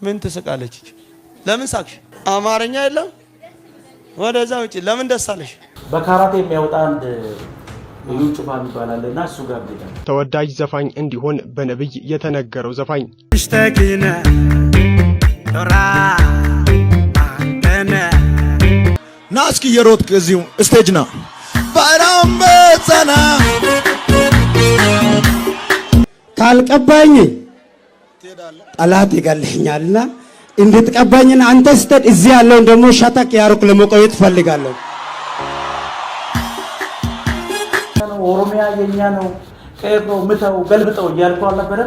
ምን ትስቃለች? ለምን ሳቅሽ? አማርኛ የለም ወደዛ ውጪ። ለምን ደስ አለሽ? በካራቴ የሚያወጣ አንድ እዩ ጩፋ ይባላልና እሱ ጋር ቢደም ተወዳጅ ዘፋኝ እንዲሆን በነብይ የተነገረው ዘፋኝ እሽተኪነ ራ አንተነ ናስኪ የሮጥክ እዚሁ ስቴጅ ና ባራምበጸና ካልቀባኝ ጠላት ይገለኛልና እንድትቀባኝና አንተ ስትል እዚህ ያለውን ደግሞ ሻታክ ያርኩ ለመቆየት ፈልጋለሁ። ኦሮሚያ የኛ ነው ቀርቶ ምተው ገልብጠው እያልኩ አልነበረ?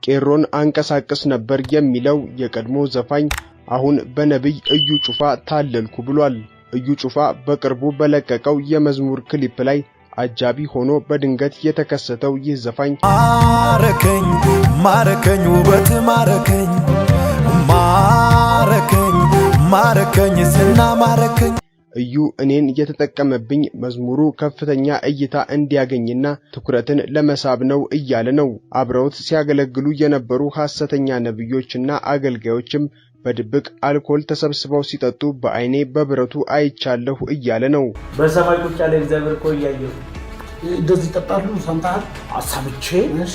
ቄሮን አንቀሳቅስ ነበር የሚለው የቀድሞ ዘፋኝ አሁን በነብይ እዩ ጩፋ ታለልኩ ብሏል። እዩ ጩፋ በቅርቡ በለቀቀው የመዝሙር ክሊፕ ላይ አጃቢ ሆኖ በድንገት የተከሰተው ይህ ዘፋኝ ማረከኝ ማረከኝ ውበት ማረከኝ ማረከኝ ማረከኝ ስና ማረከኝ እዩ እኔን የተጠቀመብኝ መዝሙሩ ከፍተኛ እይታ እንዲያገኝና ትኩረትን ለመሳብ ነው እያለ ነው። አብረውት ሲያገለግሉ የነበሩ ሐሰተኛ ነብዮችና አገልጋዮችም በድብቅ አልኮል ተሰብስበው ሲጠጡ በአይኔ በብረቱ አይቻለሁ እያለ ነው። በሰማይ ቁጭ ያለ እግዚአብሔር እኮ ያየው እንደዚህ ተጣሉ ሰምታል አሳብቼ እሺ።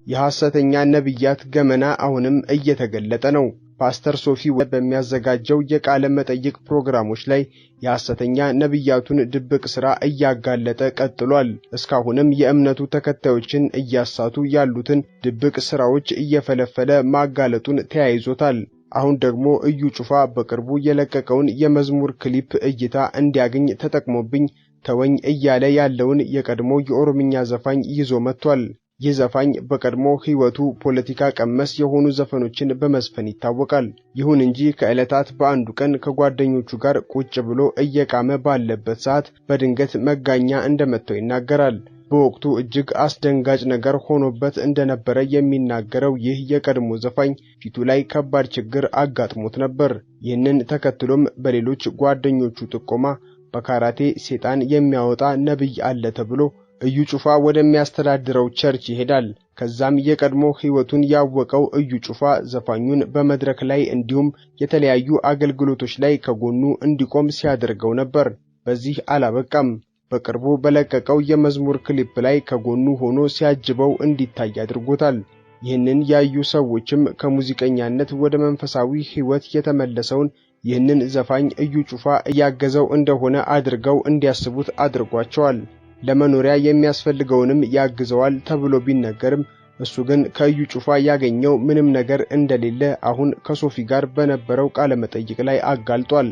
የሐሰተኛ ነብያት ገመና አሁንም እየተገለጠ ነው። ፓስተር ሶፊ በሚያዘጋጀው የቃለ መጠይቅ ፕሮግራሞች ላይ የሐሰተኛ ነብያቱን ድብቅ ሥራ እያጋለጠ ቀጥሏል። እስካሁንም የእምነቱ ተከታዮችን እያሳቱ ያሉትን ድብቅ ሥራዎች እየፈለፈለ ማጋለጡን ተያይዞታል። አሁን ደግሞ እዩ ጩፋ በቅርቡ የለቀቀውን የመዝሙር ክሊፕ እይታ እንዲያገኝ ተጠቅሞብኝ ተወኝ እያለ ያለውን የቀድሞ የኦሮምኛ ዘፋኝ ይዞ መጥቷል። ይህ ዘፋኝ በቀድሞ ህይወቱ ፖለቲካ ቀመስ የሆኑ ዘፈኖችን በመዝፈን ይታወቃል። ይሁን እንጂ ከዕለታት በአንዱ ቀን ከጓደኞቹ ጋር ቁጭ ብሎ እየቃመ ባለበት ሰዓት በድንገት መጋኛ እንደመተው ይናገራል። በወቅቱ እጅግ አስደንጋጭ ነገር ሆኖበት እንደነበረ የሚናገረው ይህ የቀድሞ ዘፋኝ ፊቱ ላይ ከባድ ችግር አጋጥሞት ነበር። ይህንን ተከትሎም በሌሎች ጓደኞቹ ጥቆማ በካራቴ ሴጣን የሚያወጣ ነብይ አለ ተብሎ እዩ ጩፋ ወደሚያስተዳድረው ቸርች ይሄዳል። ከዛም የቀድሞ ህይወቱን ያወቀው እዩ ጩፋ ዘፋኙን በመድረክ ላይ እንዲሁም የተለያዩ አገልግሎቶች ላይ ከጎኑ እንዲቆም ሲያደርገው ነበር። በዚህ አላበቃም። በቅርቡ በለቀቀው የመዝሙር ክሊፕ ላይ ከጎኑ ሆኖ ሲያጅበው እንዲታይ አድርጎታል። ይህንን ያዩ ሰዎችም ከሙዚቀኛነት ወደ መንፈሳዊ ህይወት የተመለሰውን ይህንን ዘፋኝ እዩ ጩፋ እያገዘው እንደሆነ አድርገው እንዲያስቡት አድርጓቸዋል። ለመኖሪያ የሚያስፈልገውንም ያግዘዋል ተብሎ ቢነገርም እሱ ግን ከእዩ ጩፋ ያገኘው ምንም ነገር እንደሌለ አሁን ከሶፊ ጋር በነበረው ቃለ መጠይቅ ላይ አጋልጧል።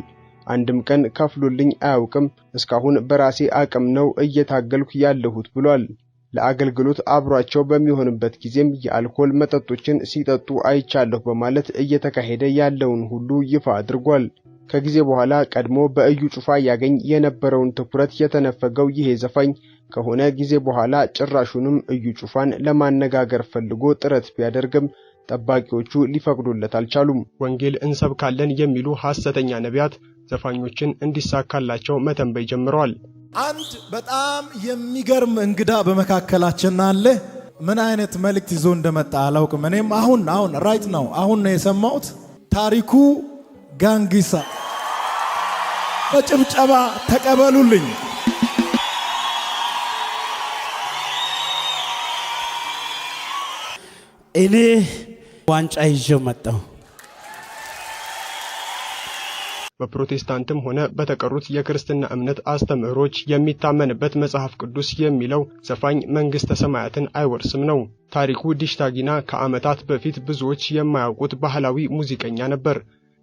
አንድም ቀን ከፍሎልኝ አያውቅም፣ እስካሁን በራሴ አቅም ነው እየታገልኩ ያለሁት ብሏል። ለአገልግሎት አብሯቸው በሚሆንበት ጊዜም የአልኮል መጠጦችን ሲጠጡ አይቻለሁ በማለት እየተካሄደ ያለውን ሁሉ ይፋ አድርጓል። ከጊዜ በኋላ ቀድሞ በእዩ ጩፋ ያገኝ የነበረውን ትኩረት የተነፈገው ይሄ ዘፋኝ ከሆነ ጊዜ በኋላ ጭራሹንም እዩ ጩፋን ለማነጋገር ፈልጎ ጥረት ቢያደርግም ጠባቂዎቹ ሊፈቅዱለት አልቻሉም። ወንጌል እንሰብካለን የሚሉ ሐሰተኛ ነቢያት ዘፋኞችን እንዲሳካላቸው መተንበይ ጀምረዋል። አንድ በጣም የሚገርም እንግዳ በመካከላችን አለ። ምን አይነት መልእክት ይዞ እንደመጣ አላውቅም። እኔም አሁን ራይት ነው አሁን ነው የሰማሁት። ታሪኩ ጋንጊሳ በጭብጨባ ተቀበሉልኝ። እኔ ዋንጫ ይዤ መጣሁ። በፕሮቴስታንትም ሆነ በተቀሩት የክርስትና እምነት አስተምህሮች የሚታመንበት መጽሐፍ ቅዱስ የሚለው ዘፋኝ መንግስተ ሰማያትን አይወርስም ነው። ታሪኩ ዲሽታጊና ከዓመታት በፊት ብዙዎች የማያውቁት ባህላዊ ሙዚቀኛ ነበር።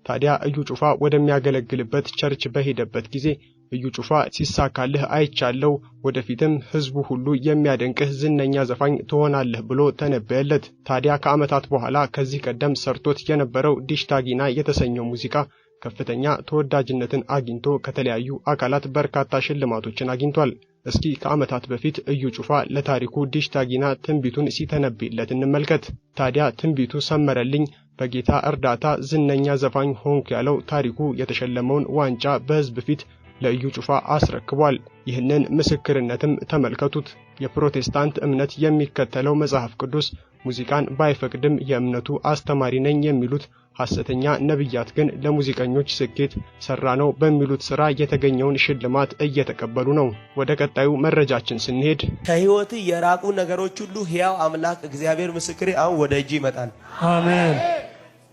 ታዲያ እዩ ጩፋ ወደሚያገለግልበት ቸርች በሄደበት ጊዜ እዩ ጩፋ ሲሳካልህ አይቻለው፣ ወደፊትም ህዝቡ ሁሉ የሚያደንቅህ ዝነኛ ዘፋኝ ትሆናለህ ብሎ ተነበየለት። ታዲያ ከዓመታት በኋላ ከዚህ ቀደም ሰርቶት የነበረው ዲሽታጊና የተሰኘው ሙዚቃ ከፍተኛ ተወዳጅነትን አግኝቶ ከተለያዩ አካላት በርካታ ሽልማቶችን አግኝቷል። እስኪ ከዓመታት በፊት እዩ ጩፋ ለታሪኩ ዲሽታጊና ትንቢቱን ሲተነብይለት እንመልከት። ታዲያ ትንቢቱ ሰመረልኝ፣ በጌታ እርዳታ ዝነኛ ዘፋኝ ሆንኩ ያለው ታሪኩ የተሸለመውን ዋንጫ በሕዝብ ፊት ለእዩ ጩፋ አስረክቧል። ይህንን ምስክርነትም ተመልከቱት። የፕሮቴስታንት እምነት የሚከተለው መጽሐፍ ቅዱስ ሙዚቃን ባይፈቅድም የእምነቱ አስተማሪ ነኝ የሚሉት ሐሰተኛ ነብያት ግን ለሙዚቀኞች ስኬት ሰራነው በሚሉት ሥራ የተገኘውን ሽልማት እየተቀበሉ ነው። ወደ ቀጣዩ መረጃችን ስንሄድ ከህይወት የራቁ ነገሮች ሁሉ ሕያው አምላክ እግዚአብሔር ምስክሬ አሁን ወደ እጅ ይመጣል። አሜን።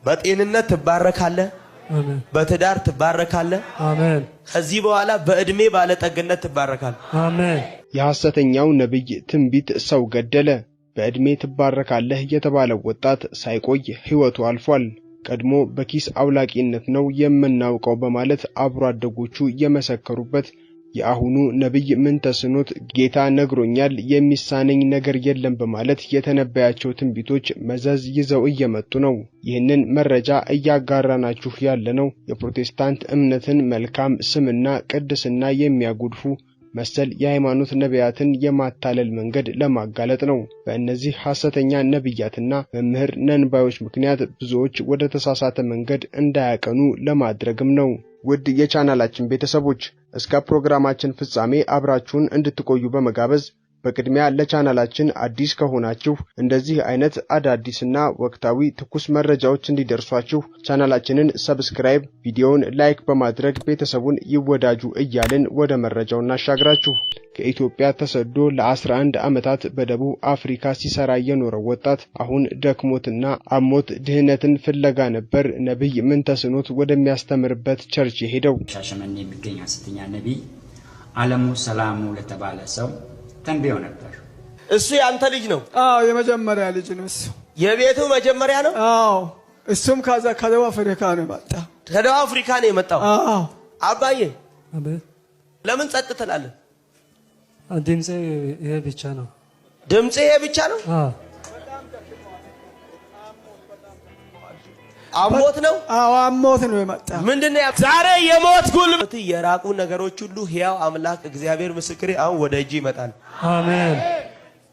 በጤንነት ትባረካለህ። አሜን። በትዳር ትባረካለህ። አሜን። ከዚህ በኋላ በእድሜ ባለጠግነት ትባረካለህ። አሜን። የሐሰተኛው ነብይ ትንቢት ሰው ገደለ። በእድሜ ትባረካለህ የተባለው ወጣት ሳይቆይ ሕይወቱ አልፏል። ቀድሞ በኪስ አውላቂነት ነው የምናውቀው በማለት አብሮ አደጎቹ የመሰከሩበት የአሁኑ ነብይ ምን ተስኖት ጌታ ነግሮኛል የሚሳነኝ ነገር የለም በማለት የተነበያቸው ትንቢቶች መዘዝ ይዘው እየመጡ ነው። ይህንን መረጃ እያጋራናችሁ ያለነው የፕሮቴስታንት እምነትን መልካም ስምና ቅድስና የሚያጎድፉ መሰል የሃይማኖት ነቢያትን የማታለል መንገድ ለማጋለጥ ነው። በእነዚህ ሐሰተኛ ነቢያትና መምህር ነንባዮች ምክንያት ብዙዎች ወደ ተሳሳተ መንገድ እንዳያቀኑ ለማድረግም ነው። ውድ የቻናላችን ቤተሰቦች እስከ ፕሮግራማችን ፍጻሜ አብራችሁን እንድትቆዩ በመጋበዝ በቅድሚያ ለቻናላችን አዲስ ከሆናችሁ እንደዚህ አይነት አዳዲስና ወቅታዊ ትኩስ መረጃዎች እንዲደርሷችሁ ቻናላችንን ሰብስክራይብ፣ ቪዲዮውን ላይክ በማድረግ ቤተሰቡን ይወዳጁ እያልን ወደ መረጃው እናሻግራችሁ። ከኢትዮጵያ ተሰዶ ለ11 ዓመታት በደቡብ አፍሪካ ሲሰራ የኖረው ወጣት አሁን ደክሞትና አሞት ድህነትን ፍለጋ ነበር ነብይ ምን ተስኖት ወደሚያስተምርበት ቸርች ሄደው። ሻሸመኔ የሚገኝ ሐሰተኛ ነብይ ዓለሙ ሰላሙ ለተባለ ሰው ተንብዮ ነበር። እሱ ያንተ ልጅ ነው? አዎ የመጀመሪያ ልጅ ነው እሱ። የቤቱ መጀመሪያ ነው? አዎ እሱም ከደቡብ አፍሪካ ነው የመጣው። ከደቡብ አፍሪካ ነው የመጣው? አዎ። አባዬ አቤት። ለምን ጸጥ ትላለህ? ድምጼ ይሄ ብቻ ነው። ድምጼ ይሄ ብቻ ነው? አዎ። አሞት ነው? አዎ አሞት ነው የመጣው። ምንድነው ዛሬ የሞት ጉልበት የራቁ ነገሮች ሁሉ ሕያው አምላክ እግዚአብሔር ምስክሬ አሁን ወደ እጅ ይመጣል። አሜን።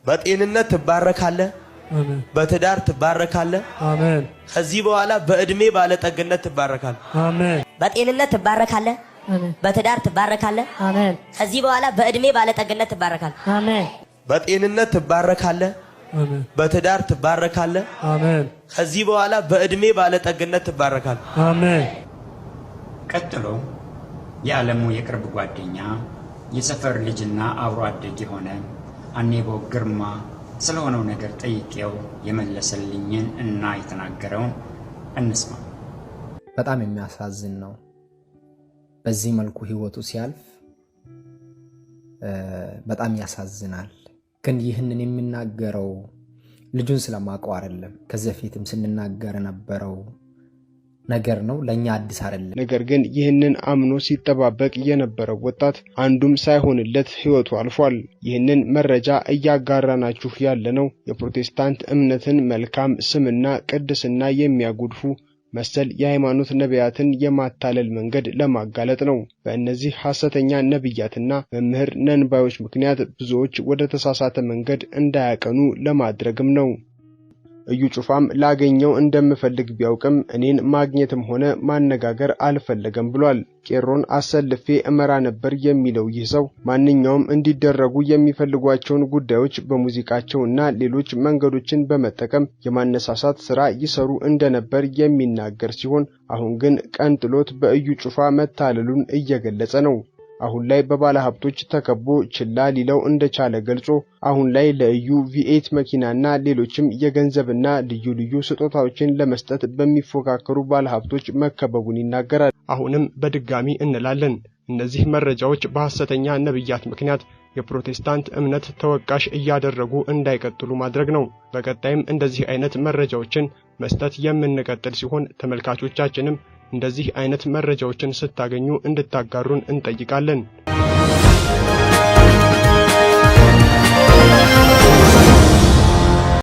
በጤንነት ትባረካለህ። አሜን። በትዳር ትባረካለህ። አሜን። ከዚህ በኋላ በእድሜ ባለጠግነት ትባረካለህ። አሜን። በጤንነት ትባረካለህ። አሜን። በትዳር ትባረካለህ። አሜን። ከዚህ በኋላ በእድሜ ባለጠግነት ትባረካለህ። አሜን። በጤንነት ትባረካለህ። አሜን። በትዳር ትባረካለህ። አሜን። ከዚህ በኋላ በእድሜ ባለጠግነት ትባረካለህ። አሜን። ቀጥሎ የዓለሙ የቅርብ ጓደኛ የሰፈር ልጅና አብሮ አደግ የሆነ አኔቦ ግርማ ስለሆነው ነገር ጠይቄው የመለሰልኝን እና የተናገረውን እንስማ። በጣም የሚያሳዝን ነው። በዚህ መልኩ ህይወቱ ሲያልፍ በጣም ያሳዝናል። ግን ይህንን የሚናገረው ልጁን ስለማቀው አይደለም። ከዚህ በፊትም ስንናገር ነበረው ነገር ነው፣ ለኛ አዲስ አይደለም። ነገር ግን ይህንን አምኖ ሲጠባበቅ የነበረው ወጣት አንዱም ሳይሆንለት ህይወቱ አልፏል። ይህንን መረጃ እያጋራናችሁ ያለነው የፕሮቴስታንት እምነትን መልካም ስምና ቅድስና የሚያጎድፉ መሰል የሃይማኖት ነቢያትን የማታለል መንገድ ለማጋለጥ ነው። በእነዚህ ሐሰተኛ ነቢያትና መምህር ነንባዮች ምክንያት ብዙዎች ወደ ተሳሳተ መንገድ እንዳያቀኑ ለማድረግም ነው። እዩ ጩፋም ላገኘው እንደምፈልግ ቢያውቅም እኔን ማግኘትም ሆነ ማነጋገር አልፈለገም ብሏል። ቄሮን አሰልፌ እመራ ነበር የሚለው ይህ ሰው ማንኛውም እንዲደረጉ የሚፈልጓቸውን ጉዳዮች በሙዚቃቸውና ሌሎች መንገዶችን በመጠቀም የማነሳሳት ሥራ ይሰሩ እንደነበር የሚናገር ሲሆን አሁን ግን ቀንጥሎት በእዩ ጩፋ መታለሉን እየገለጸ ነው። አሁን ላይ በባለ ሀብቶች ተከቦ ችላ ሊለው እንደቻለ ገልጾ አሁን ላይ ለእዩ ቪኤት መኪናና ሌሎችም የገንዘብና ልዩ ልዩ ስጦታዎችን ለመስጠት በሚፎካከሩ ባለ ሀብቶች መከበቡን ይናገራል። አሁንም በድጋሚ እንላለን፣ እነዚህ መረጃዎች በሐሰተኛ ነብያት ምክንያት የፕሮቴስታንት እምነት ተወቃሽ እያደረጉ እንዳይቀጥሉ ማድረግ ነው። በቀጣይም እንደዚህ አይነት መረጃዎችን መስጠት የምንቀጥል ሲሆን ተመልካቾቻችንም እንደዚህ አይነት መረጃዎችን ስታገኙ እንድታጋሩን እንጠይቃለን።